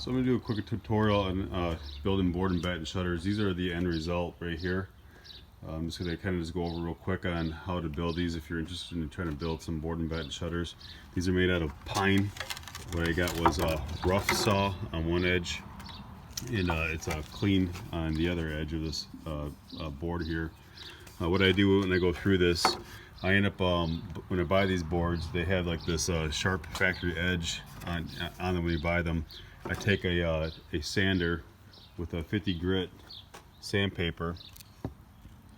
So I'm going to do a quick tutorial on building board and batten shutters. These are the end result right here. I'm just going to kind of just go over real quick on how to build these if you're interested in trying to build some board and batten shutters. These are made out of pine. What I got was a rough saw on one edge, and it's a clean on the other edge of this board here. What I do when I go through this, I end up, when I buy these boards, they have like this sharp factory edge on them when you buy them. I take a sander with a 50 grit sandpaper,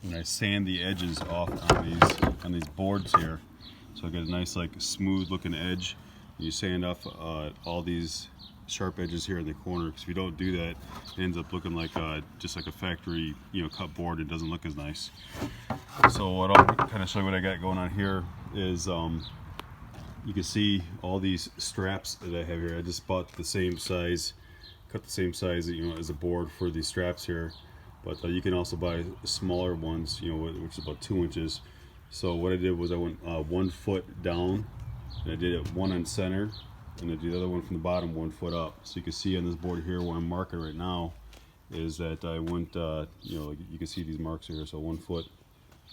and I sand the edges off on these boards here, so I get a nice like smooth looking edge. You sand off all these sharp edges here in the corner, because if you don't do that, it ends up looking like just like a factory cut board. It doesn't look as nice. So what I'll kind of show you what I got going on here is you can see all these straps that I have here. I just bought the same size, cut the same size as a board for these straps here, but you can also buy smaller ones, which is about 2 inches. So what I did was I went 1 foot down, and I did it one on center, and I did the other one from the bottom 1 foot up. So you can see on this board here where I'm marking right now is that I went, you can see these marks here. So 1 foot,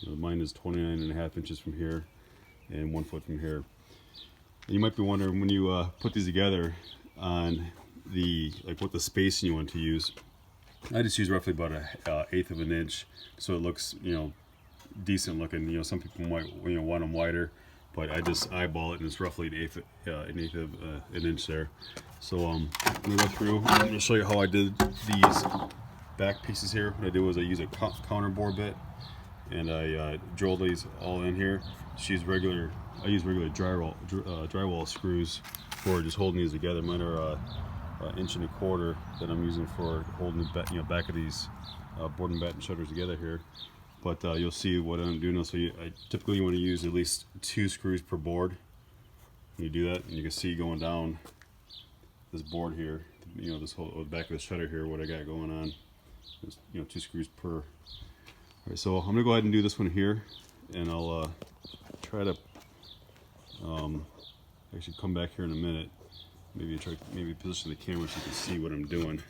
mine is 29.5 inches from here, and 1 foot from here. You might be wondering when you put these together on what the spacing you want to use. I just use roughly about an 1/8 of an inch, so it looks decent looking. Some people might want them wider, but I just eyeball it, and it's roughly an eighth of an inch there. So I'm gonna go through. I'm gonna show you how I did these back pieces here. What I did was I used a counter bore bit, and I drilled these all in here. I use regular drywall screws for just holding these together. Mine are 1.25 inches that I'm using for holding the back of these board and batten shutters together here. But you'll see what I'm doing. So I typically want to use at least 2 screws per board. When you do that, and you can see going down this board here, this whole back of the shutter here, what I got going on is 2 screws per. All right, so I'm gonna go ahead and do this one here, and I'll try to actually come back here in a minute. Maybe position the camera so you can see what I'm doing.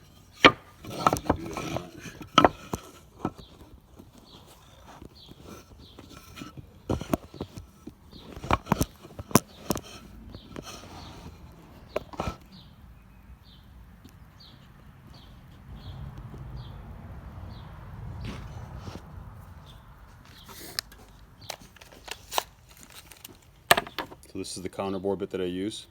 So this is the counter bore bit that I use.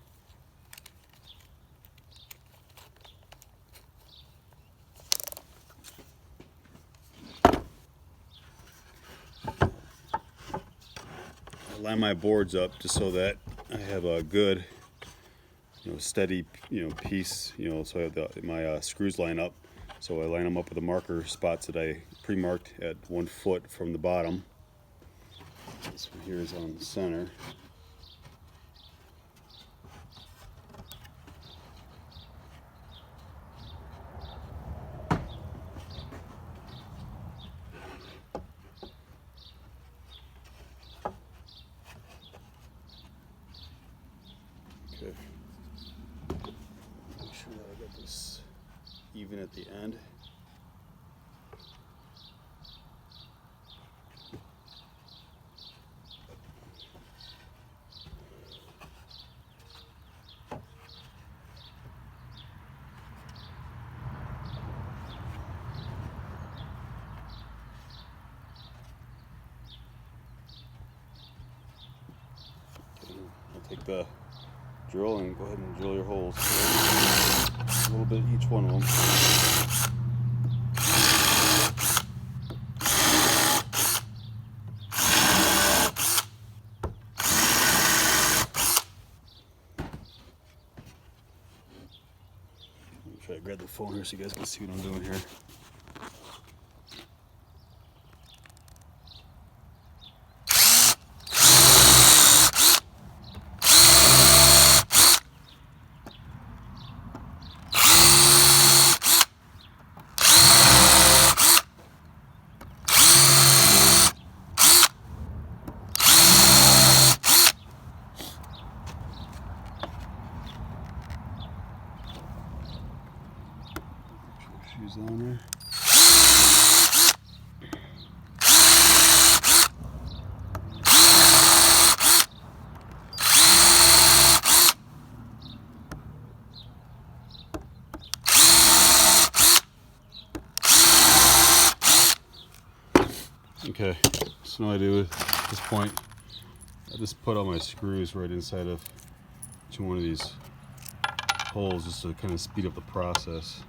I line my boards up just so that I have a good, steady, piece, so I have my screws line up. So I line them up with the marker spots that I pre-marked at 1 foot from the bottom. This one here is on the center. Okay. Make sure that I get this even at the end. I'll take the drill and go ahead and drill your holes. A little bit each one of them. Try to grab the phone here so you guys can see what I'm doing here. Shoes on there. Okay, so now I do at this point, I just put all my screws right inside of each one of these holes just to kind of speed up the process.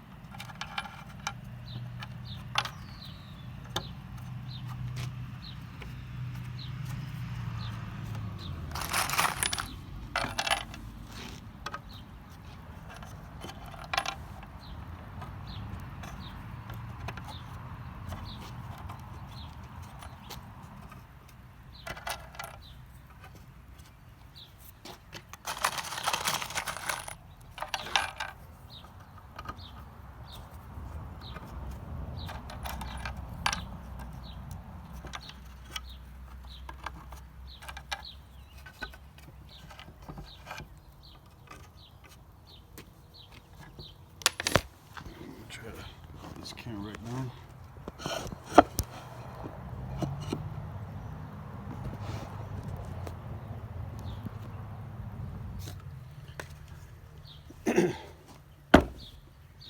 Try to put this camera right now.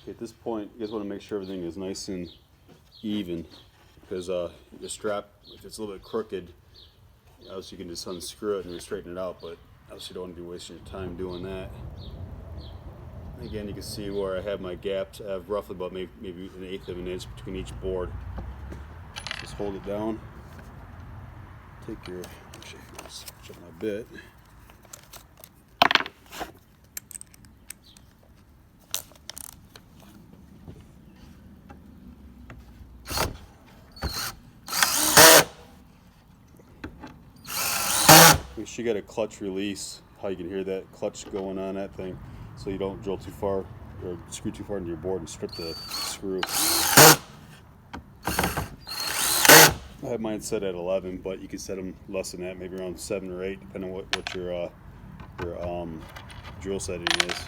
At this point, you guys want to make sure everything is nice and even, because the strap, if it's a little bit crooked, obviously you can just unscrew it and straighten it out, but obviously you don't want to be wasting your time doing that. Again, you can see where I have my gaps. I have roughly about maybe 1/8 of an inch between each board. Just hold it down. Take your, actually, let's check my bit. Make sure you got a clutch release, how you can hear that clutch going on that thing, so you don't drill too far or screw too far into your board and strip the screw. I have mine set at 11, but you can set them less than that, maybe around 7 or 8, depending on what your drill setting is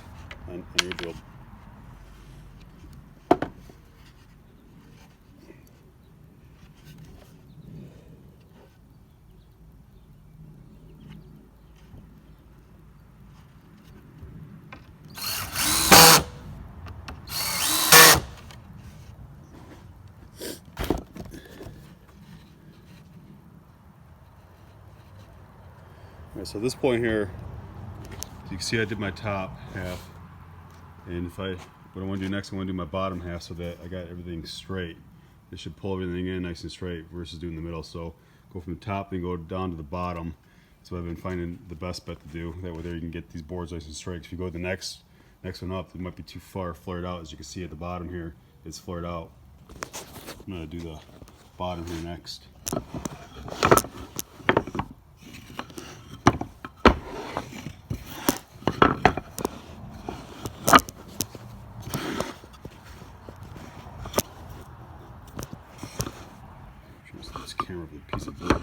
on your drill. Alright, so at this point here, you can see I did my top half, and what I want to do next, I want to do my bottom half so that I got everything straight. It should pull everything in nice and straight versus doing the middle. So go from the top and go down to the bottom. That's what I've been finding the best bet to do. That way there you can get these boards nice and straight. If you go to the next one up, it might be too far flared out. As you can see at the bottom here, it's flared out. I'm going to do the bottom here next. This camera with a piece of wood.